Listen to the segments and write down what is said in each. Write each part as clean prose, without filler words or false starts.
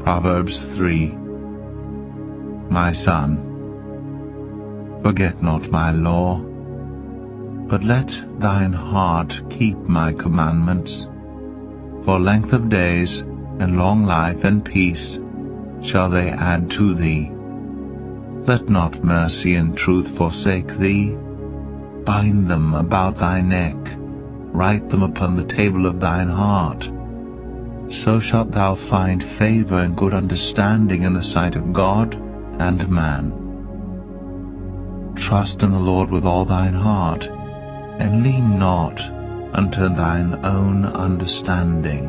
Proverbs 3. My son, forget not my law, but let thine heart keep my commandments. For length of days, and long life, and peace shall they add to thee. Let not mercy and truth forsake thee. Bind them about thy neck, write them upon the table of thine heart. So shalt thou find favor and good understanding in the sight of God and man. Trust in the Lord with all thine heart, and lean not unto thine own understanding.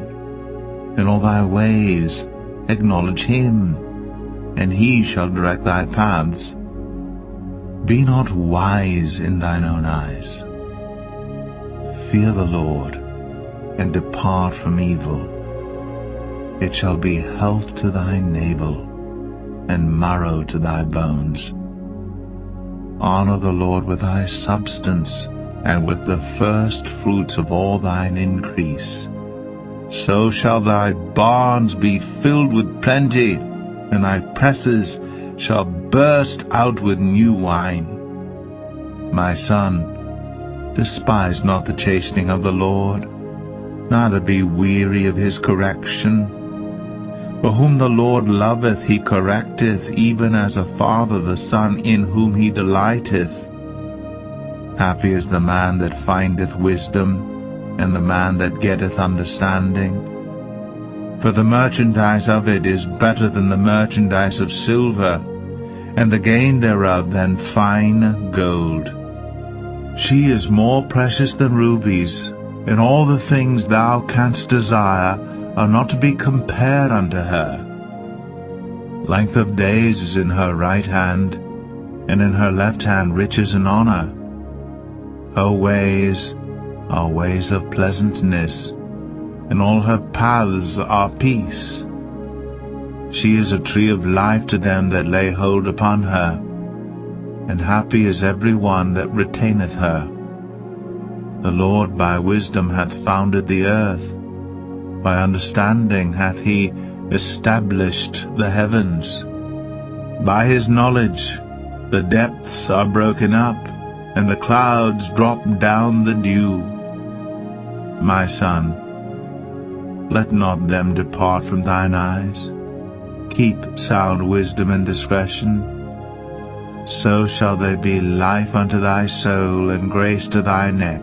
In all thy ways acknowledge him, and he shall direct thy paths. Be not wise in thine own eyes. Fear the Lord, and depart from evil. It shall be health to thy navel, and marrow to thy bones. Honor the Lord with thy substance, and with the first fruits of all thine increase. So shall thy barns be filled with plenty, and thy presses shall burst out with new wine. My son, despise not the chastening of the Lord, neither be weary of his correction. For whom the Lord loveth he correcteth, even as a father the son in whom he delighteth. Happy is the man that findeth wisdom, and the man that getteth understanding. For the merchandise of it is better than the merchandise of silver, and the gain thereof than fine gold. She is more precious than rubies, and all the things thou canst desire are not to be compared unto her. Length of days is in her right hand, and in her left hand riches and honor. Her ways are ways of pleasantness, and all her paths are peace. She is a tree of life to them that lay hold upon her, and happy is every one that retaineth her. The Lord by wisdom hath founded the earth, by understanding hath he established the heavens. By his knowledge the depths are broken up, and the clouds drop down the dew. My son, let not them depart from thine eyes. Keep sound wisdom and discretion. So shall they be life unto thy soul, and grace to thy neck.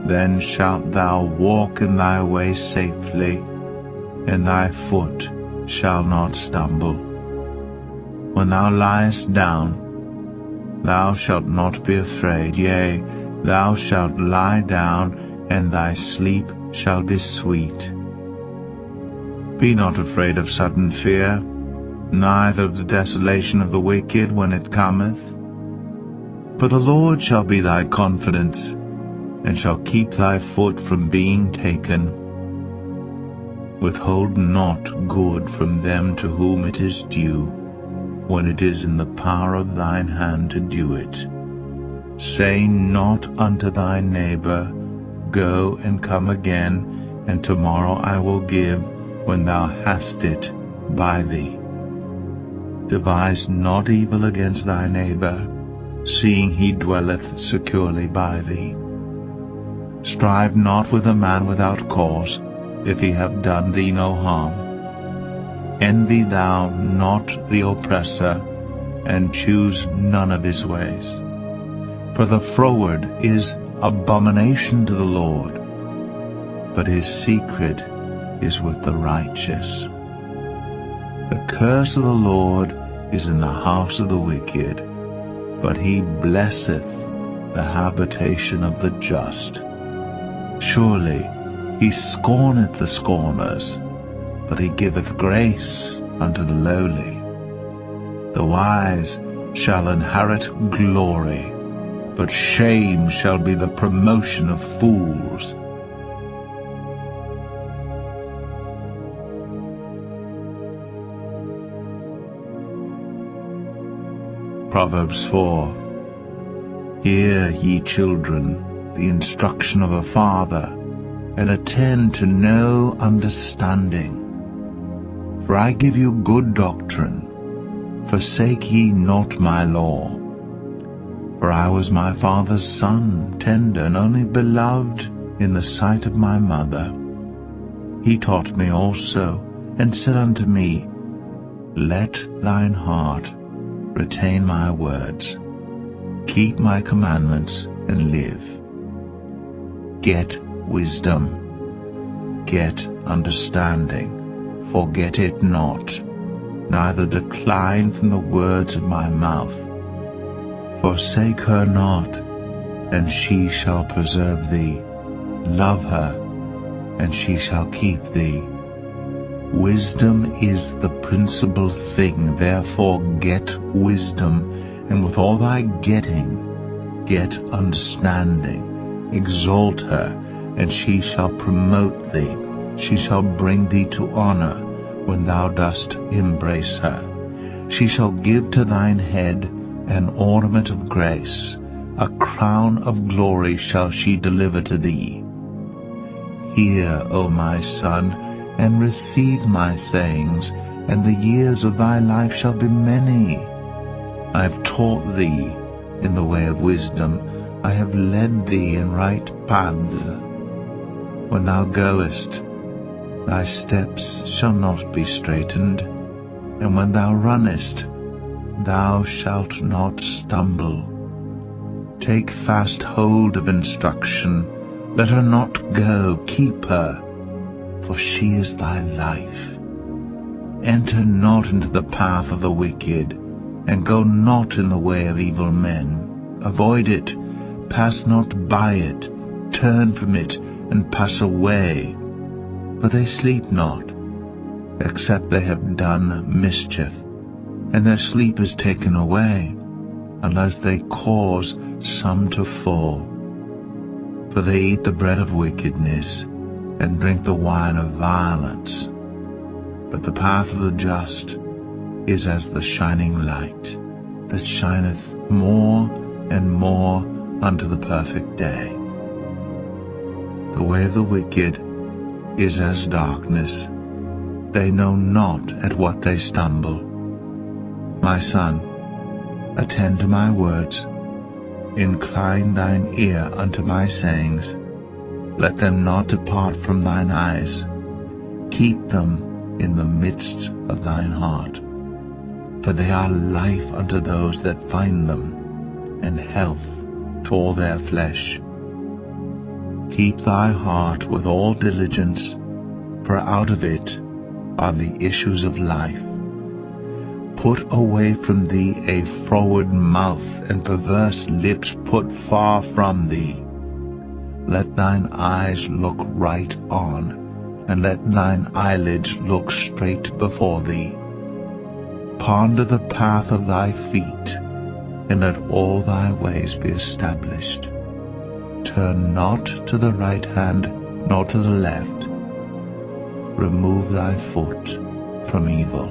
Then shalt thou walk in thy way safely, and thy foot shall not stumble. When thou liest down, thou shalt not be afraid. Yea, thou shalt lie down, and thy sleep shall be sweet. Be not afraid of sudden fear, neither of the desolation of the wicked when it cometh. For the Lord shall be thy confidence, and shall keep thy foot from being taken. Withhold not good from them to whom it is due, when it is in the power of thine hand to do it. Say not unto thy neighbor, Go and come again, and tomorrow I will give, when thou hast it by thee. Devise not evil against thy neighbor, seeing he dwelleth securely by thee. Strive not with a man without cause, if he have done thee no harm. Envy thou not the oppressor, and choose none of his ways. For the froward is abomination to the Lord, but his secret is with the righteous. The curse of the Lord is in the house of the wicked, but he blesseth the habitation of the just. Surely he scorneth the scorners, but he giveth grace unto the lowly. The wise shall inherit glory, but shame shall be the promotion of fools. Proverbs 4. Hear, ye children, the instruction of a father, and attend to no understanding. For I give you good doctrine. Forsake ye not my law. For I was my father's son, tender and only beloved in the sight of my mother. He taught me also, and said unto me, Let thine heart retain my words. Keep my commandments and live. Get wisdom. Get understanding. Forget it not, neither decline from the words of my mouth. Forsake her not, and she shall preserve thee. Love her, and she shall keep thee. Wisdom is the principal thing, therefore get wisdom, and with all thy getting, get understanding. Exalt her, and she shall promote thee. She shall bring thee to honor when thou dost embrace her. She shall give to thine head an ornament of grace. A crown of glory shall she deliver to thee. Hear, O my son, and receive my sayings, and the years of thy life shall be many. I have taught thee in the way of wisdom. I have led thee in right paths. When thou goest, thy steps shall not be straitened, and when thou runnest, thou shalt not stumble. Take fast hold of instruction, let her not go, keep her, for she is thy life. Enter not into the path of the wicked, and go not in the way of evil men. Avoid it, pass not by it, turn from it, and pass away. For they sleep not, except they have done mischief, and their sleep is taken away, unless they cause some to fall. For they eat the bread of wickedness, and drink the wine of violence. But the path of the just is as the shining light, that shineth more and more unto the perfect day. The way of the wicked is as darkness. They know not at what they stumble. My son, attend to my words. Incline thine ear unto my sayings. Let them not depart from thine eyes. Keep them in the midst of thine heart. For they are life unto those that find them, and health to all their flesh. Keep thy heart with all diligence, for out of it are the issues of life. Put away from thee a froward mouth, and perverse lips put far from thee. Let thine eyes look right on, and let thine eyelids look straight before thee. Ponder the path of thy feet, and let all thy ways be established. Turn not to the right hand, nor to the left. Remove thy foot from evil.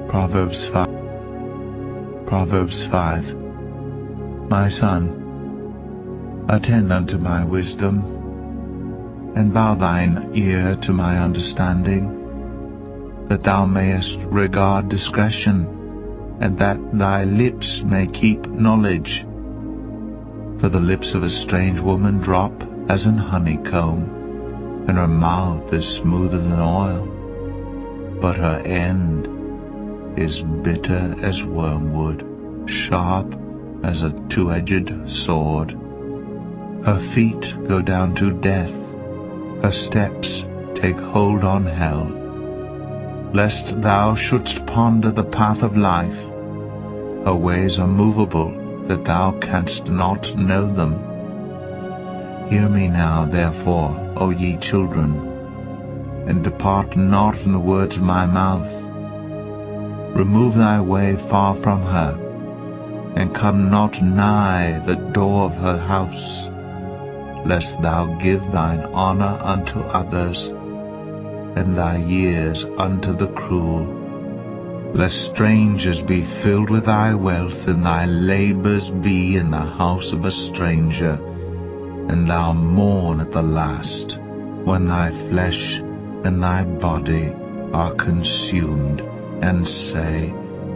Proverbs 5. Proverbs 5. My son, attend unto my wisdom, and bow thine ear to my understanding, that thou mayest regard discretion, and that thy lips may keep knowledge. For the lips of a strange woman drop as an honeycomb, and her mouth is smoother than oil, but her end is bitter as wormwood, sharp as a two-edged sword. Her feet go down to death, her steps take hold on hell. Lest thou shouldst ponder the path of life, her ways are movable, that thou canst not know them. Hear me now, therefore, O ye children, and depart not from the words of my mouth. Remove thy way far from her, and come not nigh the door of her house, lest thou give thine honor unto others, and thy years unto the cruel. Lest strangers be filled with thy wealth, and thy labors be in the house of a stranger, and thou mourn at the last, when thy flesh and thy body are consumed, and say,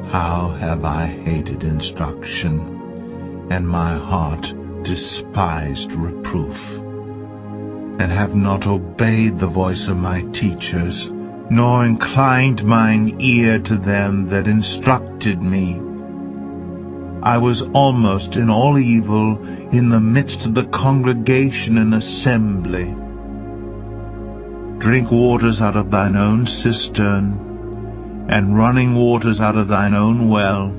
How have I hated instruction, and my heart despised reproof, and have not obeyed the voice of my teachers, nor inclined mine ear to them that instructed me. I was almost in all evil in the midst of the congregation and assembly. Drink waters out of thine own cistern, and running waters out of thine own well.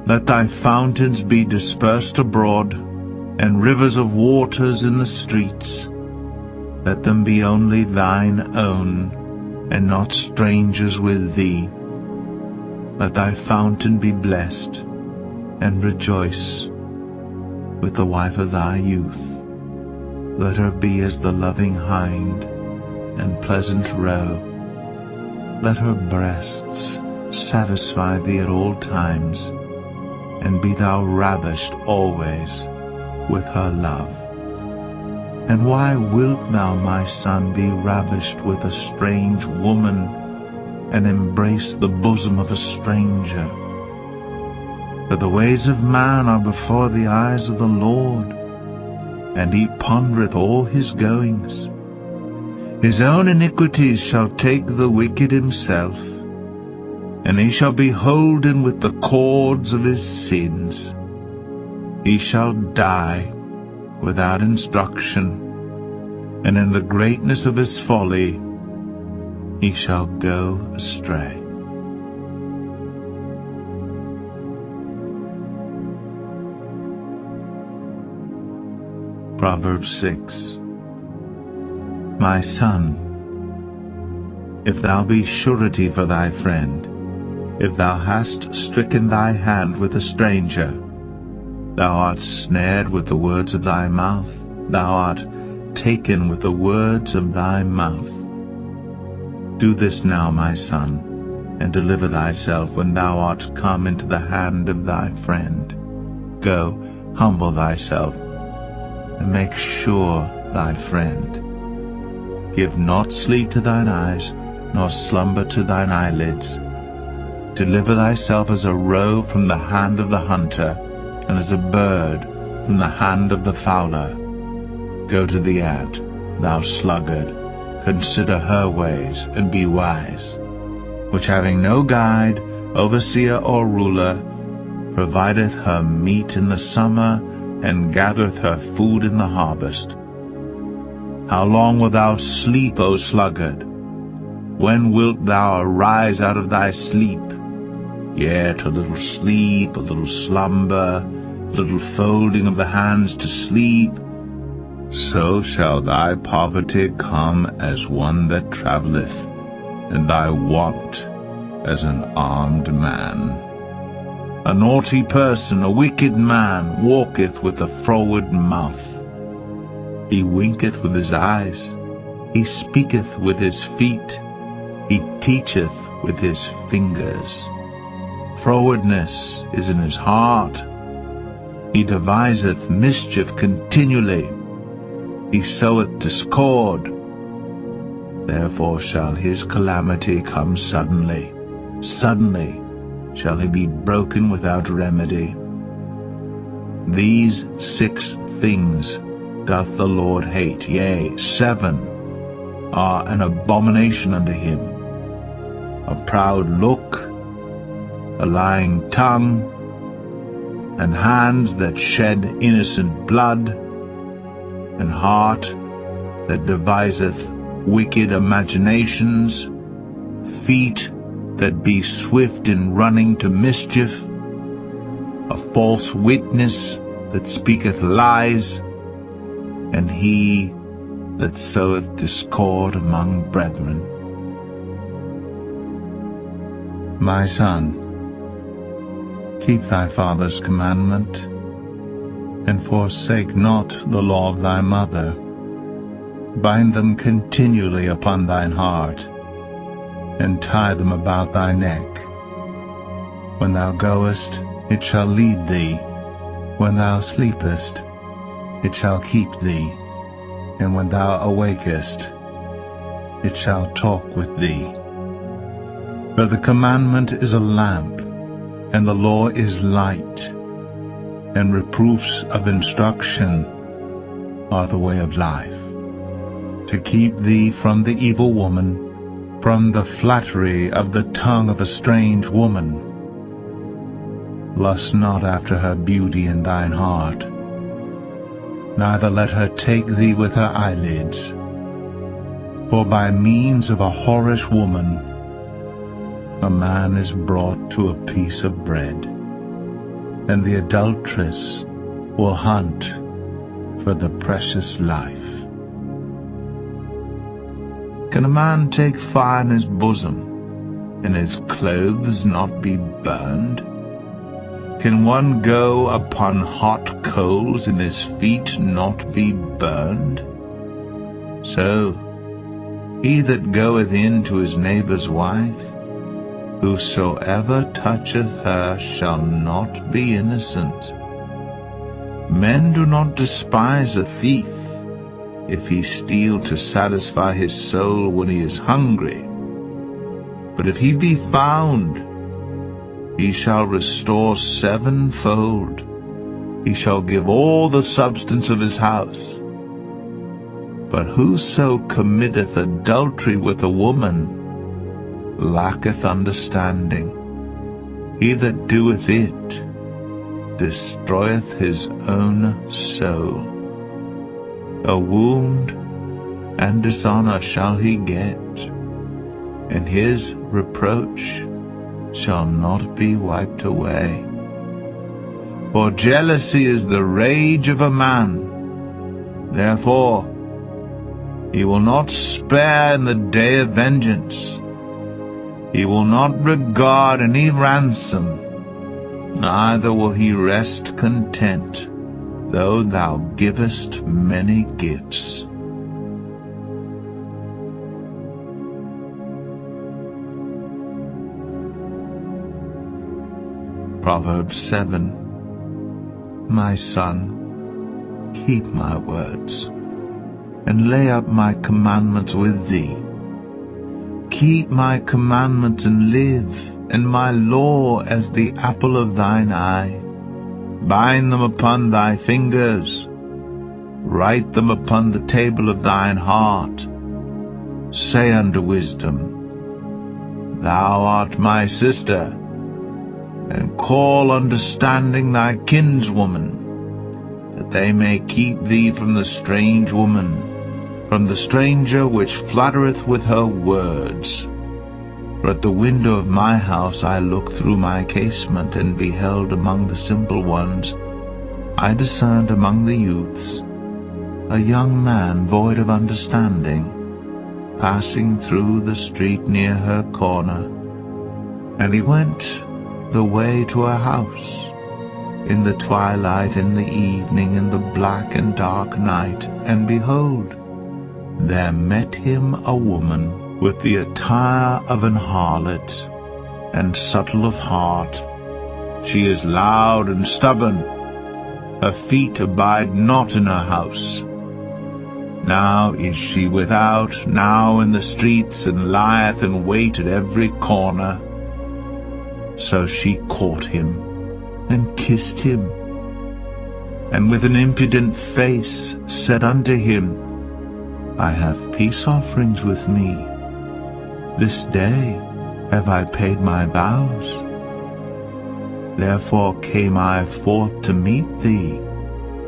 Let thy fountains be dispersed abroad, and rivers of waters in the streets. Let them be only thine own, and not strangers with thee. Let thy fountain be blessed, and rejoice with the wife of thy youth. Let her be as the loving hind, and pleasant roe. Let her breasts satisfy thee at all times, and be thou ravished always with her love. And why wilt thou, my son, be ravished with a strange woman, and embrace the bosom of a stranger? For the ways of man are before the eyes of the Lord, and he pondereth all his goings. His own iniquities shall take the wicked himself, and he shall be holden with the cords of his sins. He shall die without instruction, and in the greatness of his folly he shall go astray. Proverbs 6. My son, if thou be surety for thy friend, if thou hast stricken thy hand with a stranger, thou art snared with the words of thy mouth, thou art taken with the words of thy mouth. Do this now, my son, and deliver thyself when thou art come into the hand of thy friend. Go, humble thyself, and make sure thy friend. Give not sleep to thine eyes, nor slumber to thine eyelids. Deliver thyself as a roe from the hand of the hunter, and as a bird from the hand of the fowler. Go to the ant, thou sluggard, consider her ways, and be wise, which having no guide, overseer, or ruler, provideth her meat in the summer, and gathereth her food in the harvest. How long wilt thou sleep, O sluggard? When wilt thou arise out of thy sleep? Yet a little sleep, a little slumber, a little folding of the hands to sleep, so shall thy poverty come as one that travelleth, and thy want as an armed man. A naughty person, a wicked man, walketh with a froward mouth. He winketh with his eyes, he speaketh with his feet, he teacheth with his fingers. Frowardness is in his heart, he deviseth mischief continually, he soweth discord. Therefore shall his calamity come suddenly, suddenly shall he be broken without remedy. These 6 things doth the Lord hate, yea, 7 are an abomination unto him: a proud look, a lying tongue, and hands that shed innocent blood, and heart that deviseth wicked imaginations, feet that be swift in running to mischief, a false witness that speaketh lies, and he that soweth discord among brethren. My son, keep thy father's commandment, and forsake not the law of thy mother. Bind them continually upon thine heart, and tie them about thy neck. When thou goest, it shall lead thee. When thou sleepest, it shall keep thee. And when thou awakest, it shall talk with thee. For the commandment is a lamp, and the law is light, and reproofs of instruction are the way of life, to keep thee from the evil woman, from the flattery of the tongue of a strange woman. Lust not after her beauty in thine heart, neither let her take thee with her eyelids. For by means of a whorish woman a man is brought to a piece of bread, and the adulteress will hunt for the precious life. Can a man take fire in his bosom, and his clothes not be burned? Can one go upon hot coals, and his feet not be burned? So he that goeth in to his neighbour's wife, whosoever toucheth her shall not be innocent. Men do not despise a thief, if he steal to satisfy his soul when he is hungry. But if he be found, he shall restore sevenfold. He shall give all the substance of his house. But whoso committeth adultery with a woman lacketh understanding. He that doeth it destroyeth his own soul. A wound and dishonor shall he get, and his reproach shall not be wiped away. For jealousy is the rage of a man. Therefore he will not spare in the day of vengeance. He will not regard any ransom, neither will he rest content, though thou givest many gifts. Proverbs 7. My son, keep my words, and lay up my commandments with thee. Keep my commandments and live, and my law as the apple of thine eye. Bind them upon thy fingers, write them upon the table of thine heart. Say unto wisdom, Thou art my sister, and call understanding thy kinswoman, that they may keep thee from the strange woman, from the stranger which flattereth with her words. For at the window of my house I looked through my casement, and beheld among the simple ones, I discerned among the youths, a young man void of understanding, passing through the street near her corner. And he went the way to a house, in the twilight, in the evening, in the black and dark night, and behold, there met him a woman with the attire of an harlot, and subtle of heart. She is loud and stubborn. Her feet abide not in her house. Now is she without, now in the streets, and lieth in wait at every corner. So she caught him, and kissed him, and with an impudent face said unto him, I have peace offerings with me. This day have I paid my vows. Therefore came I forth to meet thee,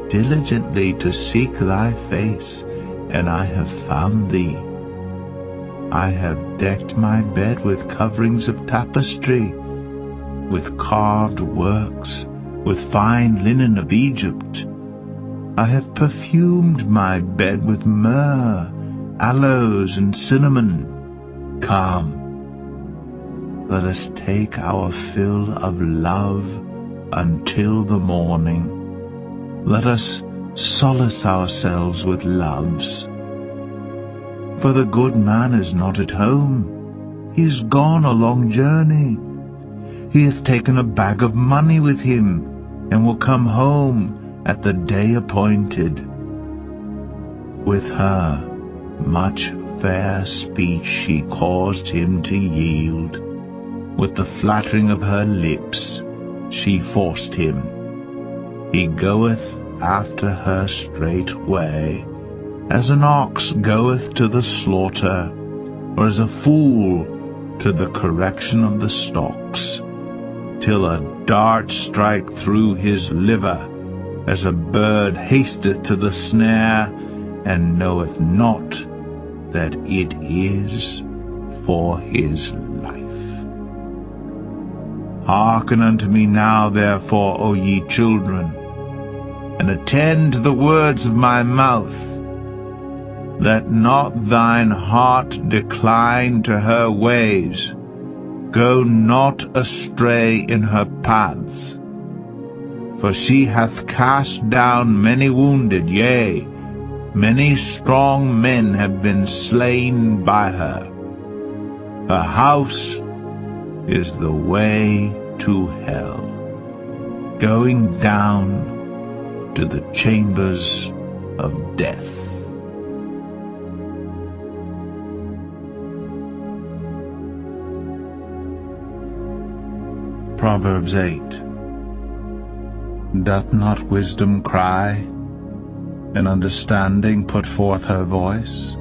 diligently to seek thy face, and I have found thee. I have decked my bed with coverings of tapestry, with carved works, with fine linen of Egypt. I have perfumed my bed with myrrh, aloes, and cinnamon. Come, let us take our fill of love until the morning. Let us solace ourselves with loves, For the good man is not at home. He is gone a long journey. He hath taken a bag of money with him, and will come home at the day appointed. With her much fair speech she caused him to yield. With the flattering of her lips she forced him. He goeth after her straightway, as an ox goeth to the slaughter, or as a fool to the correction of the stocks, till a dart strike through his liver, as a bird hasteth to the snare, and knoweth not that it is for his life. Hearken unto me now, therefore, O ye children, and attend to the words of my mouth. Let not thine heart decline to her ways. Go not astray in her paths. For she hath cast down many wounded, yea, many strong men have been slain by her. Her house is the way to hell, going down to the chambers of death. Proverbs 8. Doth not wisdom cry, and understanding put forth her voice?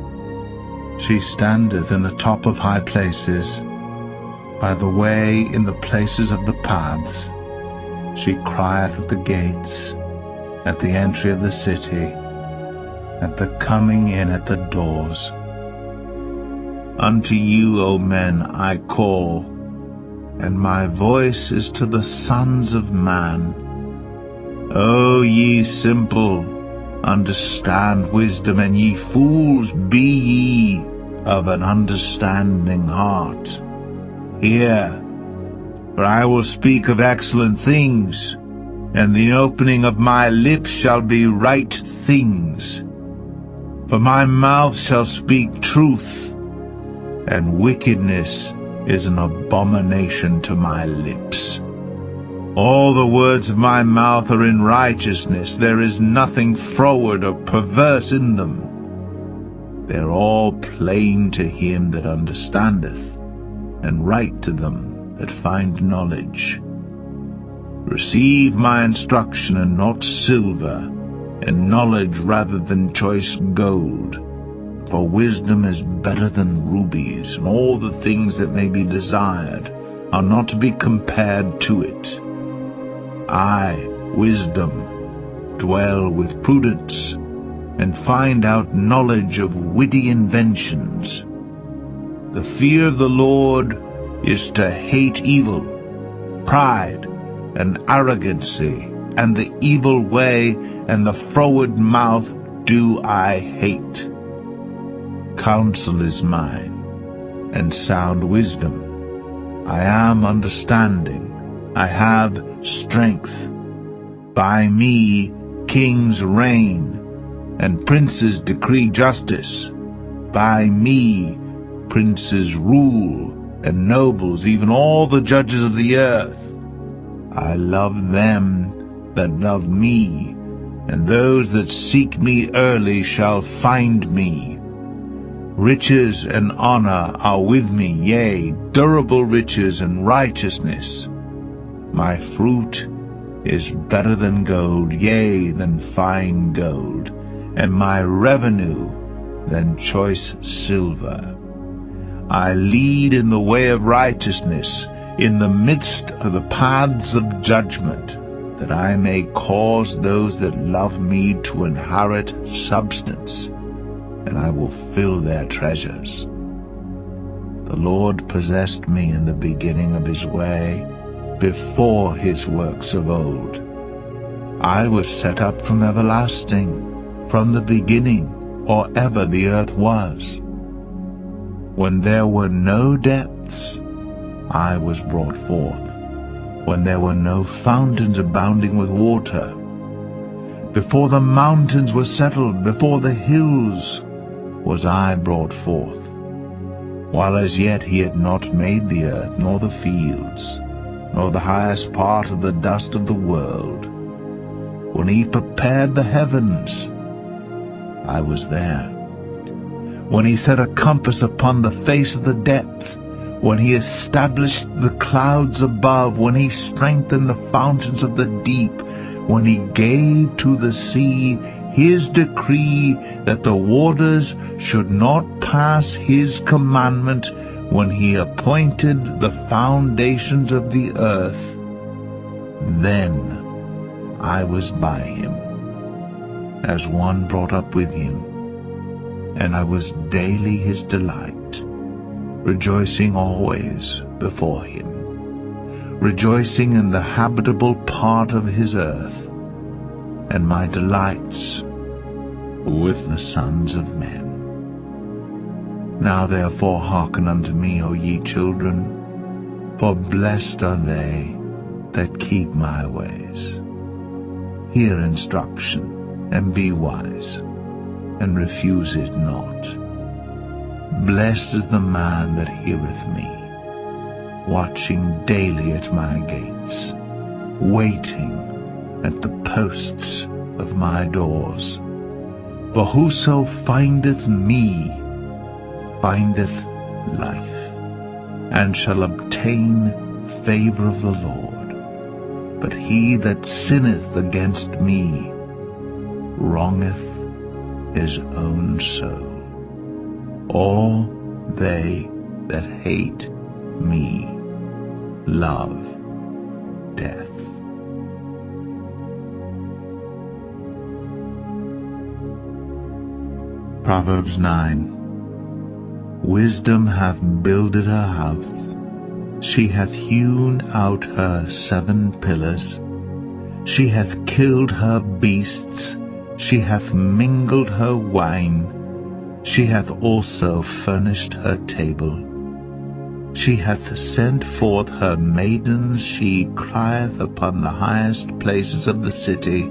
She standeth in the top of high places, by the way in the places of the paths. She crieth at the gates, at the entry of the city, at the coming in at the doors. Unto you, O men, I call, and my voice is to the sons of man. O ye simple, understand wisdom, and ye fools, be ye of an understanding heart. Hear, for I will speak of excellent things, and the opening of my lips shall be right things. For my mouth shall speak truth, and wickedness is an abomination to my lips. All the words of my mouth are in righteousness. There is nothing froward or perverse in them. They are all plain to him that understandeth, and right to them that find knowledge. Receive my instruction, and not silver, and knowledge rather than choice gold. For wisdom is better than rubies, and all the things that may be desired are not to be compared to it. I, wisdom, dwell with prudence, and find out knowledge of witty inventions. The fear of the Lord is to hate evil, pride, and arrogancy, and the evil way, and the froward mouth do I hate. Counsel is mine, and sound wisdom. I am understanding, I have strength. By me kings reign, and princes decree justice. By me princes rule, and nobles, even all the judges of the earth. I love them that love me, and those that seek me early shall find me. Riches and honor are with me, yea, durable riches and righteousness. My fruit is better than gold, yea, than fine gold, and my revenue than choice silver. I lead in the way of righteousness, in the midst of the paths of judgment, that I may cause those that love me to inherit substance, and I will fill their treasures. The Lord possessed me in the beginning of his way, before his works of old. I was set up from everlasting, from the beginning, or ever the earth was. When there were no depths, I was brought forth, when there were no fountains abounding with water. Before the mountains were settled, before the hills was I brought forth, while as yet he had not made the earth, nor the fields, nor the highest part of the dust of the world. When he prepared the heavens, I was there. When he set a compass upon the face of the depth, when he established the clouds above, when he strengthened the fountains of the deep, when he gave to the sea his decree that the waters should not pass his commandment, when he appointed the foundations of the earth, then I was by him, as one brought up with him, and I was daily his delight, rejoicing always before him, rejoicing in the habitable part of his earth, and my delights with the sons of men. Now therefore hearken unto me, O ye children, for blessed are they that keep my ways. Hear instruction, and be wise, and refuse it not. Blessed is the man that heareth me, watching daily at my gates, waiting at the posts of my doors. For whoso findeth me findeth life, and shall obtain favor of the Lord. But he that sinneth against me wrongeth his own soul. All they that hate me love death. Proverbs 9. Wisdom hath builded her house. She hath hewn out her 7 pillars. She hath killed her beasts. She hath mingled her wine. She hath also furnished her table. She hath sent forth her maidens. She crieth upon the highest places of the city.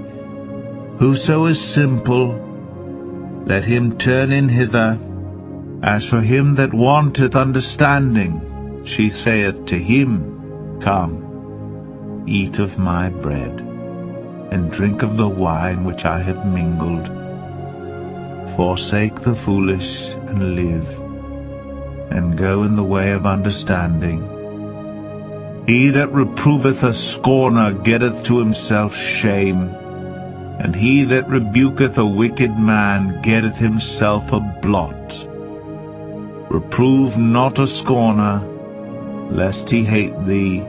Whoso is simple, let him turn in hither. As for him that wanteth understanding, she saith to him, Come, eat of my bread, and drink of the wine which I have mingled. Forsake the foolish, and live, and go in the way of understanding. He that reproveth a scorner getteth to himself shame, and he that rebuketh a wicked man getteth himself a blot. Reprove not a scorner, lest he hate thee.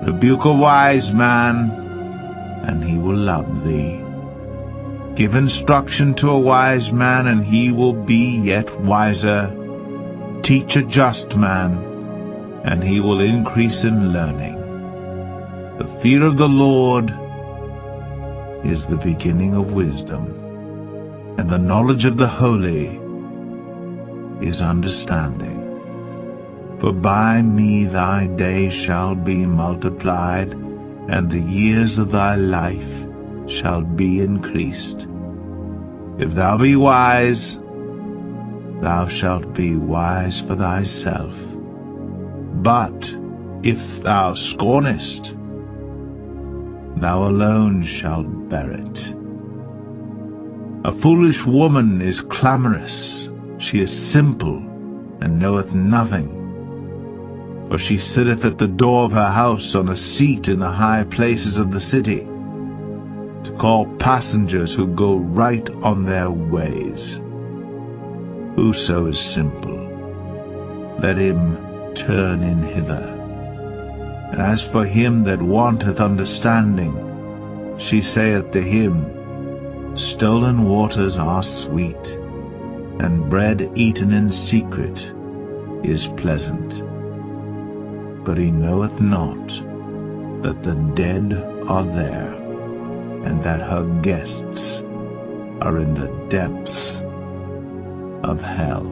Rebuke a wise man, and he will love thee. Give instruction to a wise man, and he will be yet wiser. Teach a just man, and he will increase in learning. The fear of the Lord is the beginning of wisdom, and the knowledge of the holy is understanding. For by me thy days shall be multiplied, and the years of thy life shall be increased. If thou be wise, thou shalt be wise for thyself. But if thou scornest, thou alone shalt bear it. A foolish woman is clamorous. She is simple, and knoweth nothing. For she sitteth at the door of her house on a seat in the high places of the city, to call passengers who go right on their ways. Whoso is simple, let him turn in hither. And as for him that wanteth understanding, she saith to him, Stolen waters are sweet, and bread eaten in secret is pleasant. But he knoweth not that the dead are there, and that her guests are in the depths of hell.